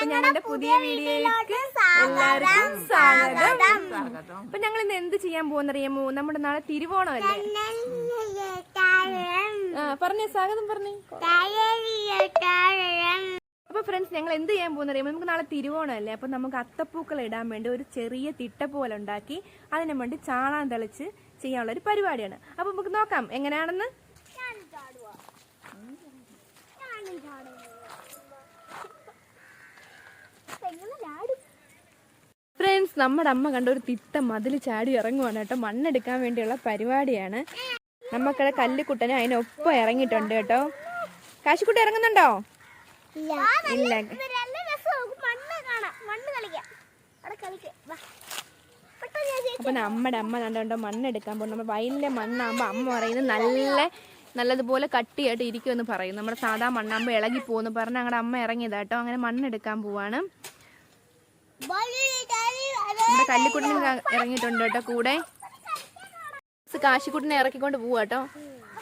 അപ്പൊ ഞങ്ങളുടെ പുതിയ വീഡിയോയിലേക്ക് എല്ലാവർക്കും സ്വാഗതം. അപ്പൊ ഞങ്ങൾ ഇന്ന് എന്ത് ചെയ്യാൻ പോകുന്നറിയാമോ? നമ്മുടെ നാളെ തിരുവോണമല്ലേ? പറഞ്ഞേ, സ്വാഗതം പറഞ്ഞേ. അപ്പൊ ഫ്രണ്ട്സ്, ഞങ്ങൾ എന്ത് ചെയ്യാൻ പോകുന്നറിയാമോ? നമുക്ക് നാളെ തിരുവോണമല്ലേ? അപ്പൊ നമുക്ക് അത്തപ്പൂക്കൾ ഇടാൻ വേണ്ടി ഒരു ചെറിയ തിട്ട പോലെ ഉണ്ടാക്കി അതിനു വേണ്ടി ചാണാൻ തെളിച്ച് ചെയ്യാനുള്ള ഒരു പരിപാടിയാണ്. അപ്പൊ നമുക്ക് നോക്കാം എങ്ങനെയാണെന്ന്. ഫ്രണ്ട്സ്, നമ്മുടെ അമ്മ കണ്ട ഒരു തിട്ട മതിൽ ചാടി ഇറങ്ങുവാണ് കേട്ടോ. മണ്ണെടുക്കാൻ വേണ്ടിയുള്ള പരിപാടിയാണ്. നമ്മക്കടെ കല്ലുക്കുട്ടനും അതിനൊപ്പം ഇറങ്ങിയിട്ടുണ്ട് കേട്ടോ. കാശിക്കുട്ടി ഇറങ്ങുന്നുണ്ടോ? ഇല്ല. അപ്പൊ നമ്മുടെ അമ്മ കണ്ടോ മണ്ണെടുക്കാൻ പോകും. നമ്മുടെ വയലിലെ മണ്ണാകുമ്പോ അമ്മ പറയുന്നത് നല്ലതുപോലെ കട്ടിയായിട്ട് ഇരിക്കുമെന്ന് പറയും. നമ്മുടെ സാധാ മണ്ണാകുമ്പോ ഇളകി പോകുന്നു പറഞ്ഞ് ഞങ്ങളുടെ അമ്മ ഇറങ്ങിയതാട്ടോ. അങ്ങനെ മണ്ണെടുക്കാൻ പോവാണ്. നമ്മുടെ കല്ലിക്കുട്ടിന് ഇറങ്ങിയിട്ടുണ്ട് കേട്ടോ കൂടെ. കാശിക്കുട്ടിനെ ഇറക്കിക്കൊണ്ട് പോവാ കേട്ടോ.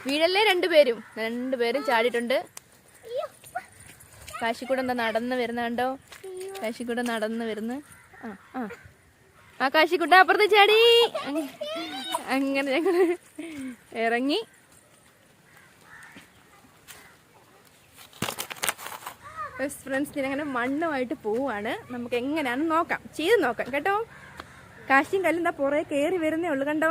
വീഴല്ലേ രണ്ടുപേരും ചാടിയിട്ടുണ്ട്. കാശിക്കൂടെ എന്താ നടന്ന് വരുന്ന കണ്ടോ? കാശിക്കൂടെ നടന്ന് വരുന്നു. ആ കാശിക്കുട്ട അപ്പുറത്ത് ചാടി. അങ്ങനെ ഞങ്ങള് ഇറങ്ങി. ഫ്രണ്ട്സ്, ഇതിനങ്ങനെ മണ്ണുമായിട്ട് പോവാണ്. നമുക്ക് എങ്ങനെയാണെന്ന് നോക്കാം, ചെയ്ത് നോക്കാം കേട്ടോ. കാശിയും കല്ലും എന്താ പുറകെ കയറി വരുന്നേ ഉള്ളു കണ്ടോ.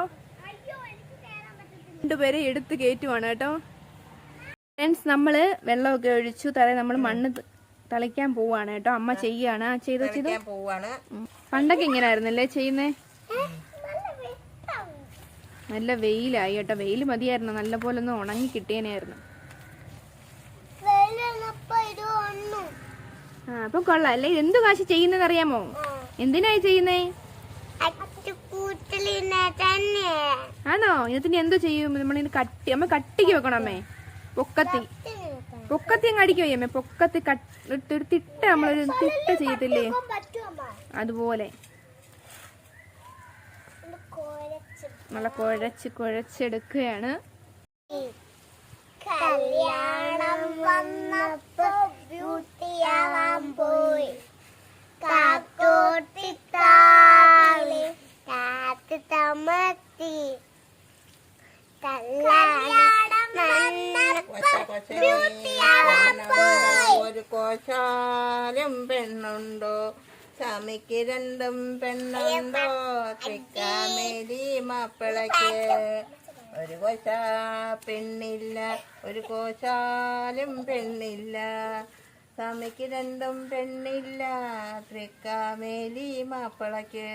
രണ്ടുപേരെ എടുത്ത് കയറ്റുവാണ് കേട്ടോ. ഫ്രണ്ട്സ്, നമ്മള് വെള്ളമൊക്കെ ഒഴിച്ചു നമ്മൾ മണ്ണ് തളിക്കാൻ പോവാണ് കേട്ടോ. അമ്മ ചെയ്യാണ്. ചെയ്ത് പണ്ടൊക്കെ ഇങ്ങനെ ആയിരുന്നല്ലേ ചെയ്യുന്നേ? നല്ല വെയിലായി കേട്ടോ. വെയിൽ മതിയായിരുന്നു, നല്ല പോലെ ഒന്ന് ഉണങ്ങി കിട്ടിയനായിരുന്നു. അപ്പൊ കൊള്ളാം അല്ലേ? എന്തു കാശി ചെയ്യുന്നത് അറിയാമോ? എന്തിനായി ചെയ്യുന്നേ? ആണോ? ഇതിന് എന്തോ ചെയ്യും? നമ്മളിന്ന് അമ്മ കട്ടിക്ക് വെക്കണം. അമ്മേ പൊക്കത്തി അങ്ങ് അടിക്കോ അമ്മേ? പൊക്കത്തി ഒരു തിട്ട, നമ്മളൊരു തിട്ട ചെയ്യത്തില്ലേ അതുപോലെ നല്ല കുഴച്ചെടുക്കുകയാണ്. കല്യാണം വന്നപ്പോ ബ്യൂട്ടിയാവാൻ പോയി കാത്തോട്ടിത്താളി കാത്ത് തമത്തി. ഒരു കോശാലും പെണ്ണുണ്ടോ? സ്വാമിക്ക് രണ്ടും പെണ്ണുണ്ടോ? തൃക്കാമേരി മാപ്പിളക്ക് ഒരു കോശ പെണ്ണില്ല, ഒരു കോശാലും പെണ്ണില്ല. സ്വാമിക്ക് രണ്ടും പെണ്ണില്ല, തൃക്കാമേലി മാപ്പിളക്ക്.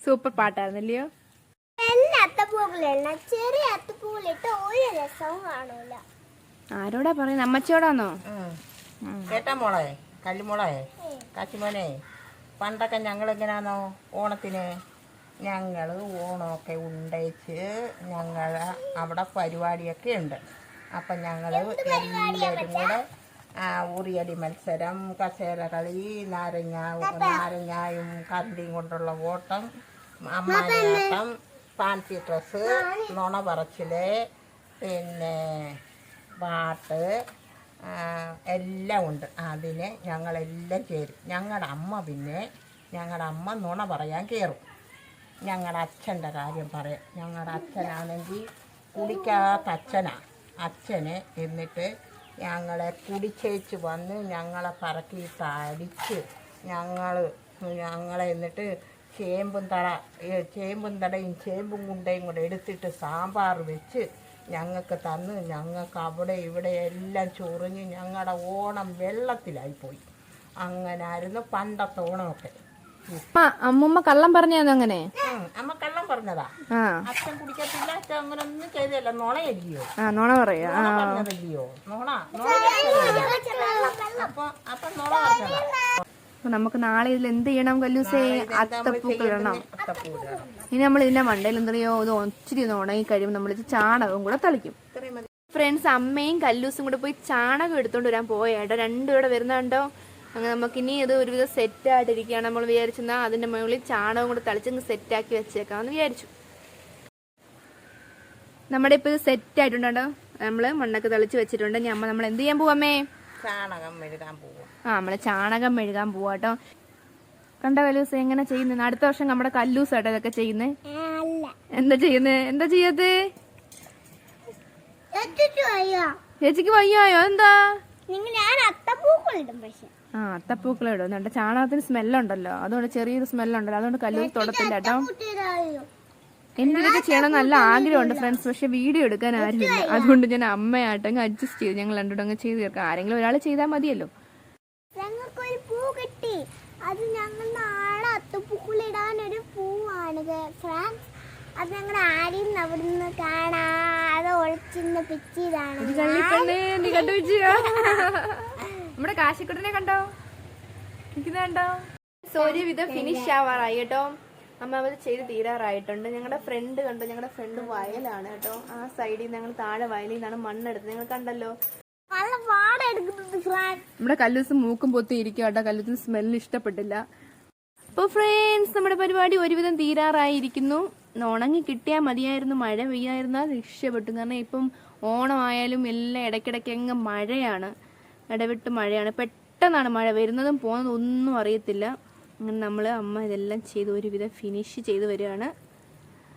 സൂപ്പർ പാട്ടായിരുന്നല്ലയോ? ചെറിയ അത്തപ്പൂലിട്ട് ഒരു രസവും കാണൂല. ആരോടാ പറയുന്നത്? അമ്മച്ചോടാന്നോ? കേട്ടാ മോളെ, കല്ലുമോളെ, കാച്ചിമോനെ, പണ്ടൊക്കെ ഞങ്ങൾ എങ്ങനെയാണോ ഓണത്തിന് ഞങ്ങൾ ഓണമൊക്കെ ഉണ്ടയിച്ച് ഞങ്ങൾ അവിടെ പരിപാടിയൊക്കെ ഉണ്ട്. അപ്പം ഞങ്ങൾ എല്ലാവരും കൂടെ ഉറിയടി മത്സരം, കസേര കളി, നാരങ്ങായും കരണ്ടിയും കൊണ്ടുള്ള ഓട്ടം, അമ്മാനാട്ടം, ഫാൻസി ഡ്രസ്സ്, നുണ പറച്ചില്, പിന്നെ പാട്ട് എല്ലാം ഉണ്ട്. അതിന് ഞങ്ങളെല്ലാം ചേരും. ഞങ്ങളുടെ അമ്മ നുണ പറയാൻ കയറും. ഞങ്ങളുടെ അച്ഛൻ്റെ കാര്യം പറയാം. ഞങ്ങളുടെ അച്ഛനാണെങ്കിൽ കുടിക്കാത്ത അച്ഛന് എന്നിട്ട് ഞങ്ങളെ കുടിച്ചേച്ച് വന്ന് ഞങ്ങളെ പറക്കിയിട്ട് അടിച്ച് ഞങ്ങളെ എന്നിട്ട് ചേമ്പും തടയും ചേമ്പും കുണ്ടയും കൂടെ എടുത്തിട്ട് സാമ്പാർ വെച്ച് ഞങ്ങൾക്ക് തന്ന് ഞങ്ങൾക്ക് അവിടെ ഇവിടെ എല്ലാം ചൊറിഞ്ഞ് ഞങ്ങളുടെ ഓണം വെള്ളത്തിലായിപ്പോയി. അങ്ങനായിരുന്നു പണ്ടത്തെ ഓണമൊക്കെ. അമ്മൂമ്മ കള്ളം പറഞ്ഞാന്നോ? അങ്ങനെ അമ്മ കള്ളം പറഞ്ഞതാ. അച്ഛൻ കുടിക്കത്തില്ല, അച്ഛൻ അങ്ങനെ ഒന്നും ചെയ്തല്ല. നുണയല്ലയോ? നുണ പറയാ പറഞ്ഞതല്ലയോ? അപ്പൊ നുണ പറഞ്ഞതാ. നമുക്ക് നാളെ ഇതിൽ എന്ത് ചെയ്യണം കല്ലൂസേ? അത്തപ്പൂക്കൾ ഇടണം. ഇനി നമ്മൾ ഇതിന്റെ മണ്ടയിൽ എന്തറിയോ, ഇത് ഒത്തിരി ഒന്ന് ഉണങ്ങി കഴിയുമ്പോൾ നമ്മളിത് ചാണകവും കൂടെ തളിക്കും. ഫ്രണ്ട്സ്, അമ്മയും കല്ലൂസും കൂടെ പോയി ചാണകം എടുത്തോണ്ട് വരാൻ പോയേട്ടോ. രണ്ടുകൂടെ വരുന്നുണ്ടോ? അങ്ങനെ നമുക്കിനി ഇത് ഒരുവിധം സെറ്റായിട്ടിരിക്കുകയാണ്. നമ്മൾ വിചാരിച്ചെന്നാൽ അതിന്റെ മുകളിൽ ചാണകം കൂടെ തളിച്ചങ്ങ് സെറ്റാക്കി വെച്ചേക്കാമെന്ന് വിചാരിച്ചു. നമ്മുടെ ഇപ്പോൾ ഇത് സെറ്റായിട്ടുണ്ടോ? നമ്മൾ മണ്ണൊക്കെ തളിച്ച് വെച്ചിട്ടുണ്ട്. ഇനി അമ്മ നമ്മൾ എന്ത് ചെയ്യാൻ പോവാമേ? ചാണകം മെഴുകാൻ പോവും. നമ്മള് ചാണകം മെഴുകാൻ പോവാട്ടോ. കണ്ട കല്ലൂസ് എങ്ങനെ ചെയ്യുന്നത്? അടുത്ത വർഷം നമ്മുടെ കല്ലൂസ് ആട്ടോ ഇതൊക്കെ ചെയ്യുന്നേ. എന്താ ചെയ്യുന്നേ? എന്താ ചെയ്യത്ത്? ചേച്ചിക്ക് വയ്യായോ? എന്താ? അത്തപ്പൂക്കളം ഇടും. എന്നിട്ട് ചാണകത്തിന് സ്മെല്ലുണ്ടല്ലോ, അതുകൊണ്ട് ചെറിയൊരു സ്മെല്ലുണ്ടല്ലോ, അതുകൊണ്ട് കല്ലൂസ് തൊടത്തില്ല കേട്ടോ. എനിക്കിതൊക്കെ ചെയ്യണം നല്ല ആഗ്രഹമുണ്ട് ഫ്രണ്ട്സ്, പക്ഷെ വീഡിയോ എടുക്കാൻ ആരുമില്ല. അതുകൊണ്ട് ഞാൻ അമ്മയായിട്ടങ്ങ് അഡ്ജസ്റ്റ് ചെയ്തു. ഞങ്ങൾ രണ്ടുകൂടെ അങ്ങ് ചെയ്ത് തീർക്കാം. ആരെങ്കിലും ഒരാൾ ചെയ്താൽ മതിയല്ലോ. ഞങ്ങൾക്കൊരു പൂ കിട്ടി. അത് ഞങ്ങൾ നാളെ അത്തപ്പൂക്കളിടാനൊരു പൂവാണ് ഫ്രണ്ട്സ്. അത് ഞങ്ങൾ ആരെയും അവിടുന്ന് കാണാതെ ഒളിച്ചിന്ന് പിച്ചിതാണ്. നമ്മുടെ കാശിക്കുട്ടനെ കണ്ടോ? കണ്ടോ? ഒരുവിധം ഫിനിഷ് ആവാറായി കേട്ടോ. അമ്മ അത് ചെയ്ത് തീരാറായിട്ടുണ്ട്. ഞങ്ങളുടെ ഫ്രണ്ട് കണ്ടോ? ഞങ്ങളുടെ ഫ്രണ്ട് വയലാണ് കേട്ടോ. ആ സൈഡിൽ നിന്ന് ഞങ്ങൾ താഴെ വയലിൽ നിന്നാണ് മണ്ണെടുത്തത്. നിങ്ങൾ കണ്ടല്ലോ. നമ്മുടെ കല്ലൂസ് മൂക്കും പൊത്തി ഇരിക്കും കേട്ടോ. കല്ലൂസിന് സ്മെല്ല് ഇഷ്ടപ്പെട്ടില്ല. അപ്പോൾ ഫ്രണ്ട്സ്, നമ്മുടെ പരിപാടി ഒരുവിധം തീരാറായിരിക്കുന്നു. ഉണങ്ങി കിട്ടിയാൽ മതിയായിരുന്നു. മഴ പെയ്യായിരുന്നാൽ രക്ഷപ്പെട്ടു. കാരണം ഇപ്പം ഓണമായാലും എല്ലാം ഇടയ്ക്കിടയ്ക്ക് അങ്ങ് മഴയാണ്, ഇടവിട്ട് മഴയാണ്. പെട്ടെന്നാണ് മഴ വരുന്നതും പോകുന്നതും ഒന്നും അറിയത്തില്ല. അങ്ങനെ അമ്മ ഇതെല്ലാം ചെയ്ത് ഒരുവിധം ഫിനിഷ് ചെയ്ത് വരികയാണ്.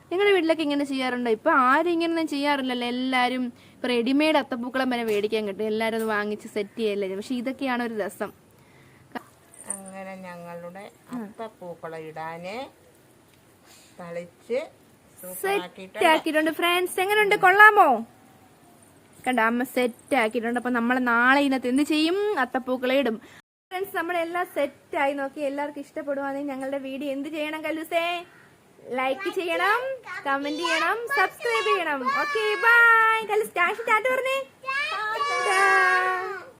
നിങ്ങളുടെ വീട്ടിലൊക്കെ ഇങ്ങനെ ചെയ്യാറുണ്ടോ? ഇപ്പൊ ആരും ഇങ്ങനൊന്നും ചെയ്യാറില്ലല്ലോ. എല്ലാവരും ഇപ്പൊ റെഡിമെയ്ഡ് അത്തപ്പൂക്കളം വരെ മേടിക്കാൻ കിട്ടും. എല്ലാവരും അത് വാങ്ങിച്ച് സെറ്റ് ചെയ്യല്ലേ. പക്ഷെ ഇതൊക്കെയാണ് ഒരു രസം. അങ്ങനെ ഞങ്ങളുടെ അത്തപ്പൂക്കളം ഇടാന് തളിച്ച് സെറ്റ് ആക്കിയിട്ടുണ്ട് ഫ്രണ്ട്സ്. എങ്ങനെയുണ്ട്? കൊള്ളാമോ? കണ്ട അമ്മ സെറ്റ് ആക്കിയിട്ടുണ്ട്. അപ്പൊ നമ്മൾ നാളെ ഇതിനകത്ത് എന്ത് ചെയ്യും? അത്തപ്പൂക്കളം ഇടും ഫ്രണ്ട്സ്. നമ്മളെല്ലാം സെറ്റ് ആയി നോക്കി. എല്ലാവർക്കും ഇഷ്ടപ്പെടുവാണെങ്കിൽ ഞങ്ങളുടെ വീഡിയോ എന്ത് ചെയ്യണം കല്ലൂസേ? ലൈക്ക് ചെയ്യണം, കമന്റ് ചെയ്യണം, സബ്സ്ക്രൈബ് ചെയ്യണം. Okay bye. കല്ലൂസ് ടാറ്റ പറഞ്ഞേ.